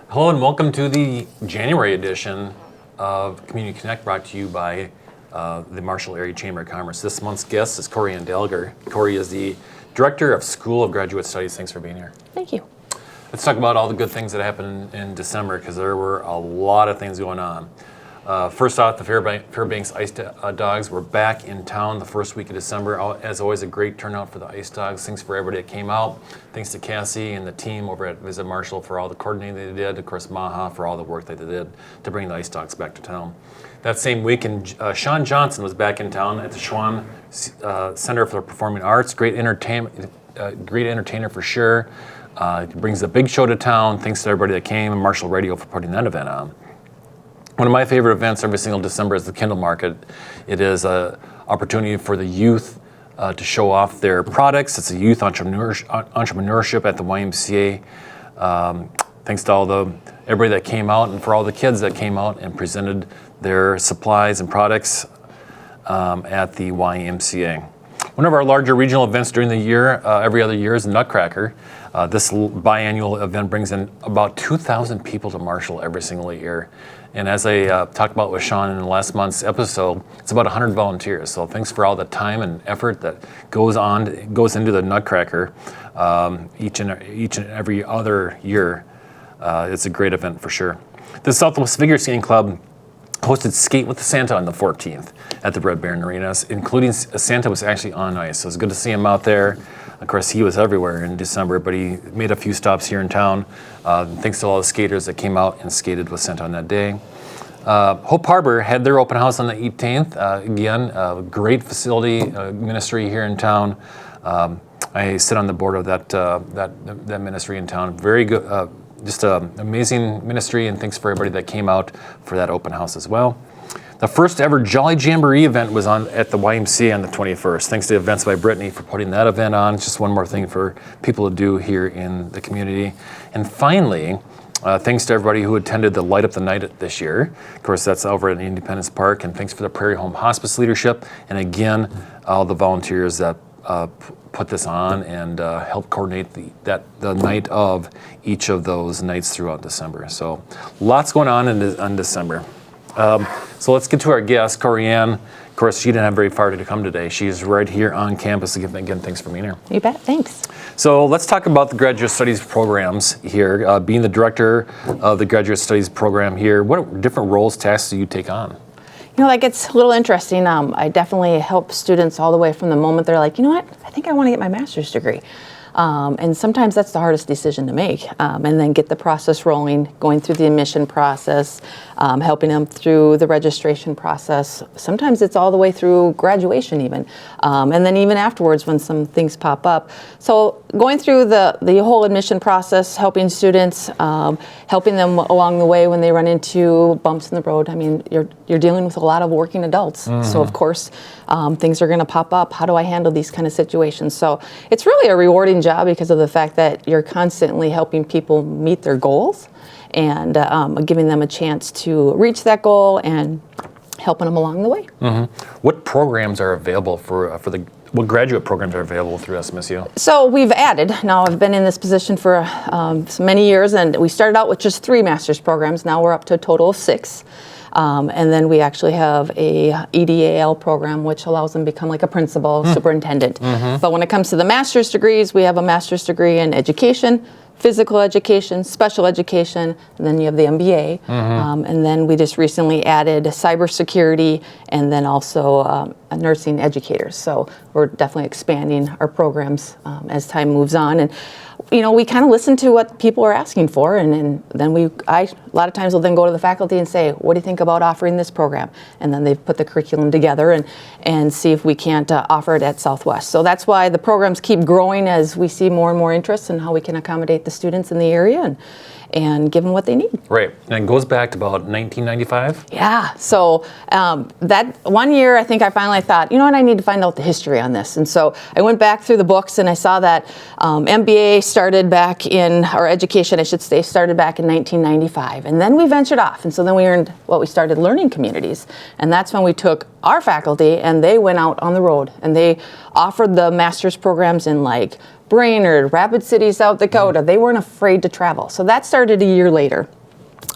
Hello and welcome to the January edition of Community Connect, brought to you by the Marshall Area Chamber of Commerce. This month's guest is Cori and Dahlager. Cori is the Director of School of Graduate Studies. Thanks for being here. Thank you. Let's talk about all the good things that happened in December, because there were a lot of things going on. First off, the Fairbanks Ice Dogs were back in town the first week of December. As always, a great turnout for the Ice Dogs. Thanks for everybody that came out. Thanks to Cassie and the team over at Visit Marshall for all the coordinating they did. Of course, Maha for all the work that they did to bring the Ice Dogs back to town. That same weekend, Sean Johnson was back in town at the Schwann Center for the Performing Arts. Great entertainer for sure. Brings a big show to town. Thanks to everybody that came, and Marshall Radio for putting that event on. One of my favorite events every single December is the Kindle Market. It is an opportunity for the youth to show off their products. It's a youth entrepreneurship at the YMCA. Thanks to everybody that came out, and for all the kids that came out and presented their supplies and products at the YMCA. One of our larger regional events during the year, every other year, is the Nutcracker. This biannual event brings in about 2,000 people to Marshall every single year. And as I talked about with Sean in last month's episode, it's about 100 volunteers. So thanks for all the time and effort that goes into the Nutcracker each and every other year. It's a great event for sure. The Southwest Figure Skating Club hosted Skate with Santa on the 14th at the Red Baron Arena, including Santa was actually on ice. So it was good to see him out there. Of course, he was everywhere in December, but he made a few stops here in town. Thanks to all the skaters that came out and skated with Santa on that day. Hope Harbor had their open house on the 18th. Again, a great facility ministry here in town. I sit on the board of that ministry in town. Very good, just an amazing ministry, and thanks for everybody that came out for that open house as well. The first ever Jolly Jamboree event was at the YMCA on the 21st. Thanks to Events by Brittany for putting that event on. It's just one more thing for people to do here in the community. And finally, thanks to everybody who attended the Light Up the Night this year. Of course, that's over at Independence Park. And thanks for the Prairie Home Hospice leadership. And again, all the volunteers that put this on and help coordinate the night of each of those nights throughout December. So lots going on in December. So let's get to our guest, Cori Ann. Of course, she didn't have very far to come today. She's right here on campus. Again, thanks for being here. You bet, thanks. So let's talk about the graduate studies programs here. Being the director of the graduate studies program here, what different roles, tasks do you take on? You know, that gets a little interesting. I definitely help students all the way from the moment they're like, you know what, I think I want to get my master's degree. And sometimes that's the hardest decision to make. And then get the process rolling, going through the admission process, helping them through the registration process. Sometimes it's all the way through graduation even. And then even afterwards when some things pop up. So going through the whole admission process, helping students, helping them along the way when they run into bumps in the road. I mean, you're dealing with a lot of working adults. Mm-hmm. So of course, things are going to pop up. How do I handle these kind of situations? So it's really a rewarding job because of the fact that you're constantly helping people meet their goals and giving them a chance to reach that goal and helping them along the way. Mm-hmm. What programs are available what graduate programs are available through SMSU? So we've added. Now I've been in this position for so many years, and we started out with just 3 master's programs. Now we're up to a total of 6. And then we actually have a EDAL program, which allows them to become like a principal, superintendent. Mm-hmm. But when it comes to the master's degrees, we have a master's degree in education, physical education, special education, and then you have the MBA. Mm-hmm. And then we just recently added cybersecurity and then also a nursing educator. So we're definitely expanding our programs as time moves on. And you know, we kind of listen to what people are asking for, and then I a lot of times will then go to the faculty and say, what do you think about offering this program? And then they put the curriculum together and see if we can't offer it at Southwest. So that's why the programs keep growing as we see more and more interest in how we can accommodate the students in the area and give them what they need. Right, and it goes back to about 1995? Yeah, so that one year I think I finally thought, you know what, I need to find out the history on this. And so I went back through the books and I saw that MBA started back or education I should say, started back in 1995. And then we ventured off, and so then we started learning communities. And that's when we took our faculty and they went out on the road and they offered the master's programs in like Brainerd, Rapid City, South Dakota. They weren't afraid to travel. So that started a year later.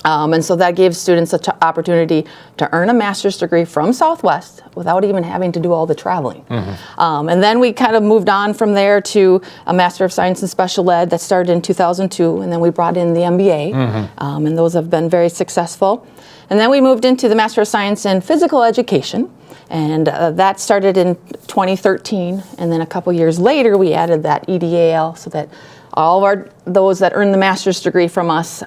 And so that gives students an opportunity to earn a master's degree from Southwest without even having to do all the traveling. And then we kind of moved on from there to a Master of Science in Special Ed that started in 2002, and then we brought in the MBA, and those have been very successful. And then we moved into the Master of Science in Physical Education, and that started in 2013, and then a couple years later we added that EDAL so that all of those that earn the master's degree from us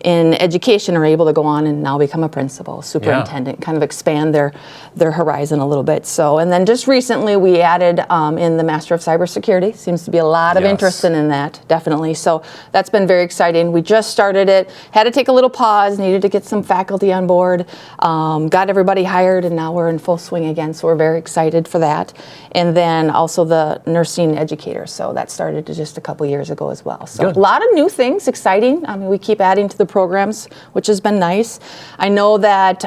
in education are able to go on and now become a principal, superintendent, kind of expand their horizon a little bit. So, and then just recently we added in the Master of Cybersecurity. Seems to be a lot of interest in that, definitely. So that's been very exciting. We just started it, had to take a little pause, needed to get some faculty on board, got everybody hired, and now we're in full swing again. So we're very excited for that. And then also the nursing educator. So that started just a couple years ago as well. So a lot of new things, exciting. I mean, we keep adding to the programs, which has been nice. I know that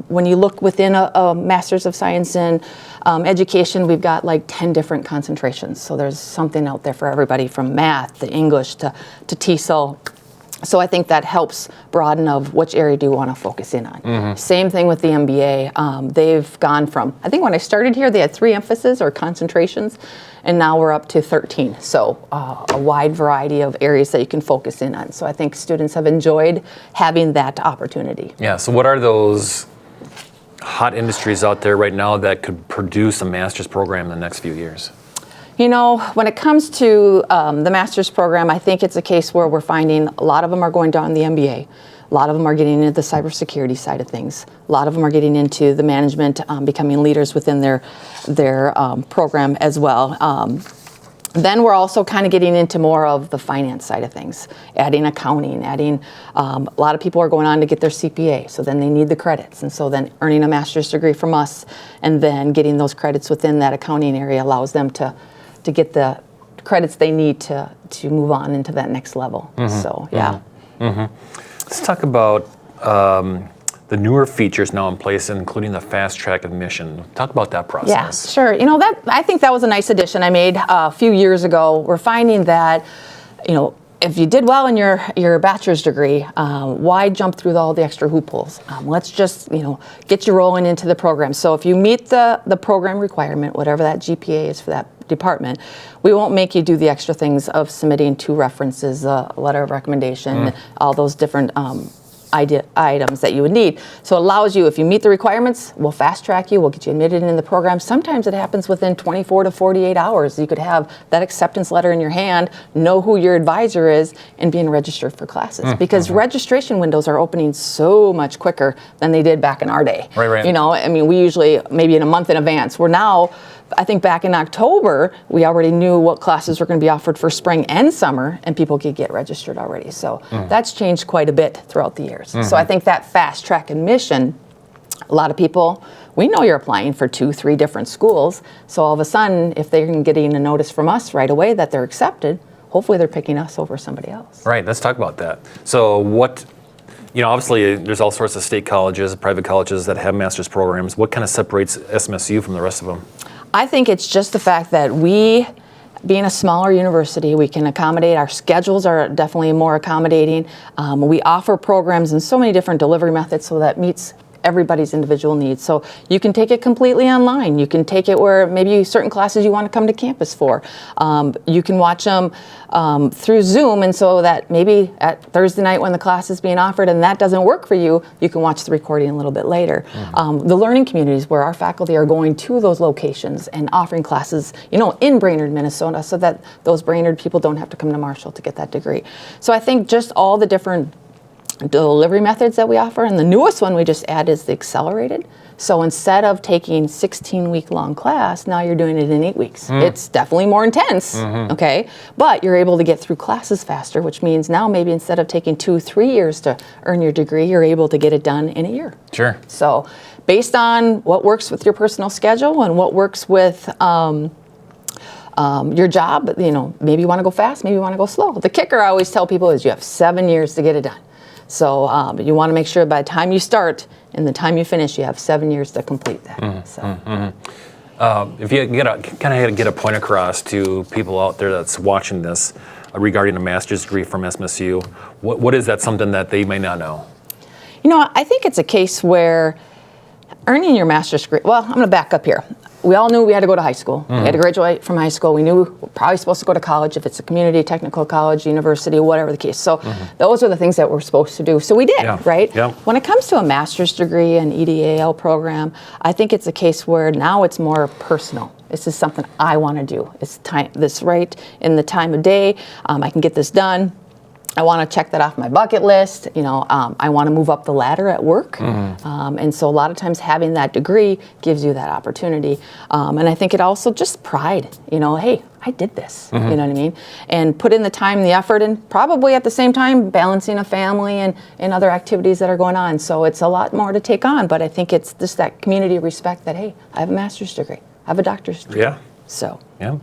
when you look within a Master's of Science in Education, we've got like 10 different concentrations. So there's something out there for everybody from math to English to TESOL. So I think that helps broaden of which area do you want to focus in on. Same thing with the MBA. They've gone from, I think when I started here, they had 3 emphases or concentrations, and now we're up to 13. So a wide variety of areas that you can focus in on. So I think students have enjoyed having that opportunity. Yeah, so what are those hot industries out there right now that could produce a master's program in the next few years? You know, when it comes to the master's program, I think it's a case where we're finding a lot of them are going down the MBA. A lot of them are getting into the cybersecurity side of things. A lot of them are getting into the management, becoming leaders within their program as well. Then we're also kind of getting into more of the finance side of things, adding accounting, a lot of people are going on to get their CPA, so then they need the credits. And so then earning a master's degree from us and then getting those credits within that accounting area allows them to get the credits they need to move on into that next level. So, yeah. Let's talk about the newer features now in place, including the fast track admission. Talk about that process. Yeah, sure. You know, I think that was a nice addition I made a few years ago. We're finding that, you know, if you did well in your bachelor's degree, why jump through all the extra hoopholes? Let's just, you know, get you rolling into the program. So if you meet the program requirement, whatever that GPA is for that department, we won't make you do the extra things of submitting 2 references, a letter of recommendation, all those different items that you would need. So it allows you, if you meet the requirements, we'll fast track you, we'll get you admitted in the program. Sometimes it happens within 24 to 48 hours. You could have that acceptance letter in your hand, know who your advisor is, and being registered for classes. Because registration windows are opening so much quicker than they did back in our day. Right. You know, I mean, we usually maybe in a month in advance. We're now, I think back in October, we already knew what classes were going to be offered for spring and summer, and people could get registered already. So that's changed quite a bit throughout the years. So I think that fast track admission, a lot of people, we know you're applying for 2, 3 different schools. So all of a sudden, if they're getting a notice from us right away that they're accepted, hopefully they're picking us over somebody else. Right, let's talk about that. So what, you know, obviously there's all sorts of state colleges, private colleges that have master's programs. What kind of separates SMSU from the rest of them? I think it's just the fact that we, being a smaller university, we can accommodate. Our schedules are definitely more accommodating. We offer programs in so many different delivery methods, so that meets everybody's individual needs. So you can take it completely online. You can take it where maybe certain classes you want to come to campus for. You can watch them through Zoom, and so that maybe at Thursday night when the class is being offered and that doesn't work for you, you can watch the recording a little bit later. The learning communities where our faculty are going to those locations and offering classes, you know, in Brainerd, Minnesota, so that those Brainerd people don't have to come to Marshall to get that degree. So I think just all the different delivery methods that we offer, and the newest one we just add is the accelerated. So instead of taking 16-week long class, now you're doing it in 8 weeks. It's definitely more intense, okay? But you're able to get through classes faster, which means now maybe instead of taking 2, 3 years to earn your degree, you're able to get it done in a year. Sure. So based on what works with your personal schedule and what works with your job, you know, maybe you want to go fast, maybe you want to go slow. The kicker I always tell people is you have 7 years to get it done. So you want to make sure by the time you start and the time you finish, you have 7 years to complete that. If you kind of get a point across to people out there that's watching this, regarding a master's degree from SMSU? What is that something that they may not know? I think it's a case where earning your master's degree, well, I'm going to back up here. We all knew we had to go to high school. We had to graduate from high school. We knew we were probably supposed to go to college if it's a community, technical college, university, whatever the case. So those are the things that we're supposed to do. So we did, right? Yeah. When it comes to a master's degree and EDAL program, I think it's a case where now it's more personal. This is something I want to do. It's time, this right in the time of day. I can get this done. I want to check that off my bucket list. I want to move up the ladder at work. And so a lot of times having that degree gives you that opportunity. And I think it also just pride, hey, I did this, you know what I mean? And put in the time, the effort, and probably at the same time balancing a family and other activities that are going on. So it's a lot more to take on, but I think it's just that community respect that, hey, I have a master's degree, I have a doctor's degree. Yeah. So. Yeah.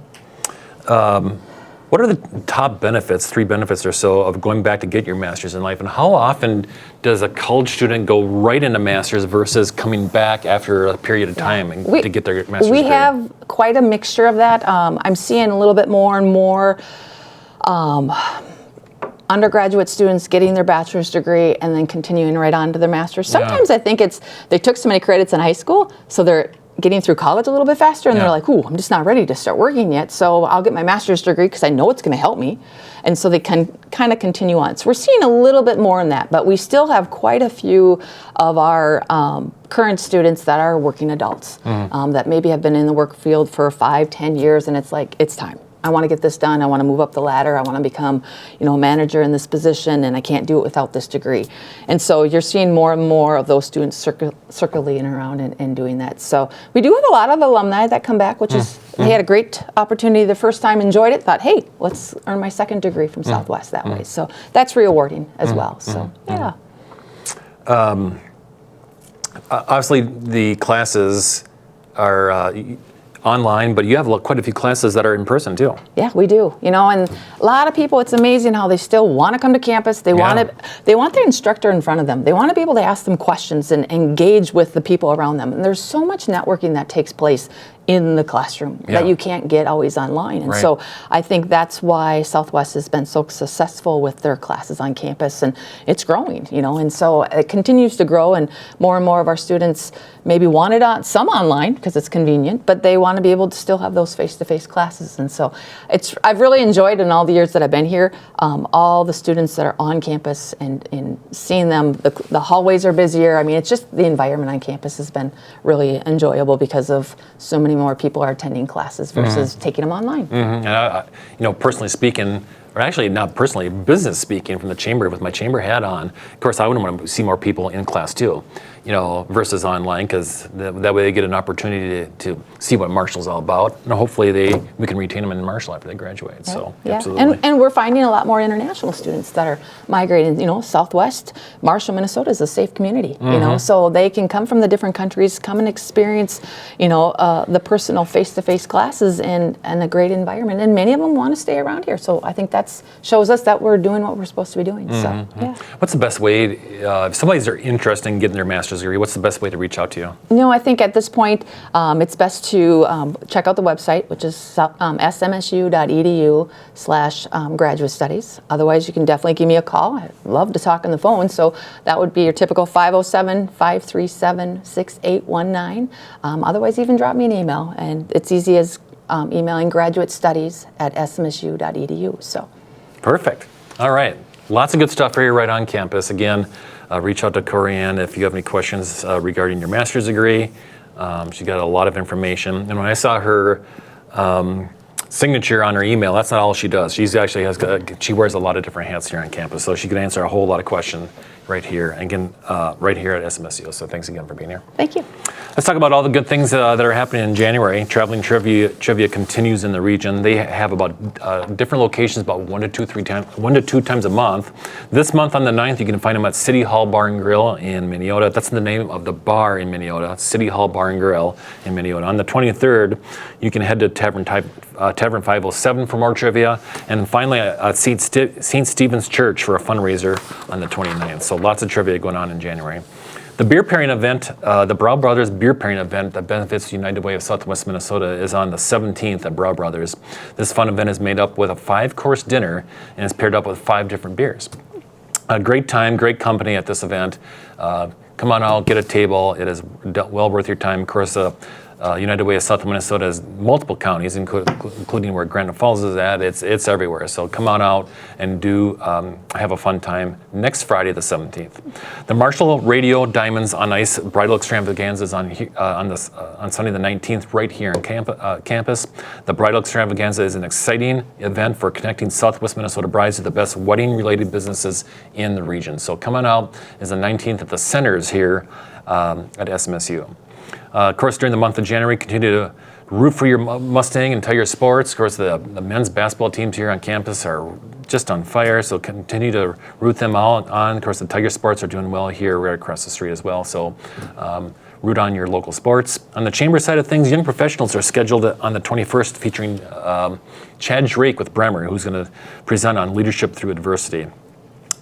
What are the top benefits, 3 benefits or so, of going back to get your master's in life? And how often does a college student go right into master's versus coming back after a period of time to get their master's degree? We have quite a mixture of that. I'm seeing a little bit more and more undergraduate students getting their bachelor's degree and then continuing right on to their master's. Sometimes I think they took so many credits in high school, so they're getting through college a little bit faster, and they're like, ooh, I'm just not ready to start working yet, so I'll get my master's degree because I know it's going to help me. And so they can kind of continue on. So we're seeing a little bit more in that, but we still have quite a few of our current students that are working adults that maybe have been in the work field for 5-10 years, and it's like, it's time. I want to get this done. I want to move up the ladder. I want to become, a manager in this position, and I can't do it without this degree. And so you're seeing more and more of those students circulating around and doing that. So we do have a lot of alumni that come back, which is, they had a great opportunity the first time, enjoyed it, thought, hey, let's earn my second degree from Southwest that way. So that's rewarding as well. So, yeah. Obviously, the classes are online, but you have quite a few classes that are in person too. Yeah, we do. And a lot of people, it's amazing how they still want to come to campus. They want their instructor in front of them. They want to be able to ask them questions and engage with the people around them. And there's so much networking that takes place in the classroom that you can't get always online. And so I think that's why Southwest has been so successful with their classes on campus, and it's growing, and so it continues to grow, and more of our students maybe want it some online because it's convenient, but they want to be able to still have those face-to-face classes. And so I've really enjoyed in all the years that I've been here, all the students that are on campus and seeing them. The hallways are busier. I mean, it's just the environment on campus has been really enjoyable because of so many more people are attending classes versus taking them online. And personally speaking, or actually not personally, business speaking, from the chamber with my chamber hat on, of course I would want to see more people in class too, versus online, because that way they get an opportunity to see what Marshall's all about, and hopefully we can retain them in Marshall after they graduate. So absolutely. And we're finding a lot more international students that are migrating. Southwest Marshall, Minnesota is a safe community. So they can come from the different countries, come and experience, the personal face-to-face classes and a great environment. And many of them want to stay around here. So I think that shows us that we're doing what we're supposed to be doing. So What's the best way, if somebody's interested in getting their master's degree, what's the best way to reach out to you? I think at this point, it's best to check out the website, which is smsu.edu/graduate studies. Otherwise, you can definitely give me a call. I'd love to talk on the phone. So that would be your typical 507-537-6819. Otherwise, even drop me an email. And it's easy as emailing graduatestudies@smsu.edu. So. Perfect. All right. Lots of good stuff for you right on campus. Again, reach out to Cori if you have any questions regarding your master's degree. She got a lot of information. And when I saw her signature on her email, that's not all she does. She wears a lot of different hats here on campus, so she can answer a whole lot of questions right here, and again, right here at SMSU. So thanks again for being here. Thank you. Let's talk about all the good things that are happening in January. Traveling Trivia continues in the region. They have about different locations, about one to two times a month. This month on the 9th, you can find them at City Hall Bar and Grill in Minneota. That's the name of the bar in Minneota, City Hall Bar and Grill in Minneota. On the 23rd, you can head to Tavern 507 for more trivia. And finally, at St. Stephen's Church for a fundraiser on the 29th. So lots of trivia going on in January. The beer pairing event, the Brow Brothers beer pairing event that benefits United Way of Southwest Minnesota is on the 17th at Brow Brothers. This fun event is made up with a 5-course dinner and is paired up with 5 different beers. A great time, great company at this event. Come on out, get a table. It is well worth your time. Of course, United Way of South Minnesota has multiple counties, including where Granite Falls is at. It's everywhere. So come on out and do have a fun time next Friday, the 17th. The Marshall Radio Diamonds on Ice Bridal Extravaganza is on Sunday the 19th, right here on campus. The Bridal Extravaganza is an exciting event for connecting Southwest Minnesota brides to the best wedding-related businesses in the region. So come on out. It's the 19th at the Centers here at SMSU. Of course, during the month of January, continue to root for your Mustang and Tiger Sports. Of course, the men's basketball teams here on campus are just on fire, so continue to root them all on. Of course, the Tiger Sports are doing well here right across the street as well, so root on your local sports. On the chamber side of things, young professionals are scheduled on the 21st, featuring Chad Drake with Bremer, who's going to present on leadership through adversity.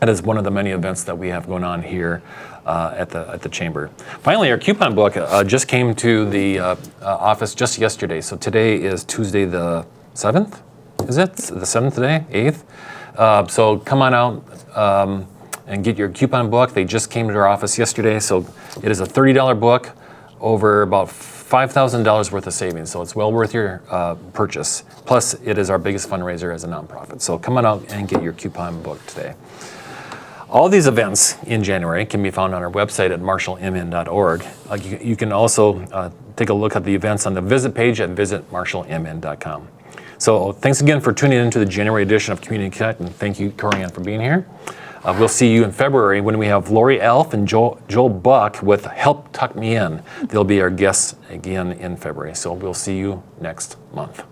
That is one of the many events that we have going on here at the chamber. Finally, our coupon book just came to the office just yesterday. So today is Tuesday the 7th. Is it the 7th today? 8th? So come on out and get your coupon book. They just came to our office yesterday. So it is a $30 book over about $5,000 worth of savings. So it's well worth your purchase. Plus, it is our biggest fundraiser as a nonprofit. So come on out and get your coupon book today. All these events in January can be found on our website at marshallmn.org. You can also take a look at the events on the visit page at visitmarshallmn.com. So thanks again for tuning into the January edition of Community Connect, and thank you, Cori, for being here. We'll see you in February when we have Lori Elf and Joel Buck with Help Tuck Me In. They'll be our guests again in February. So we'll see you next month.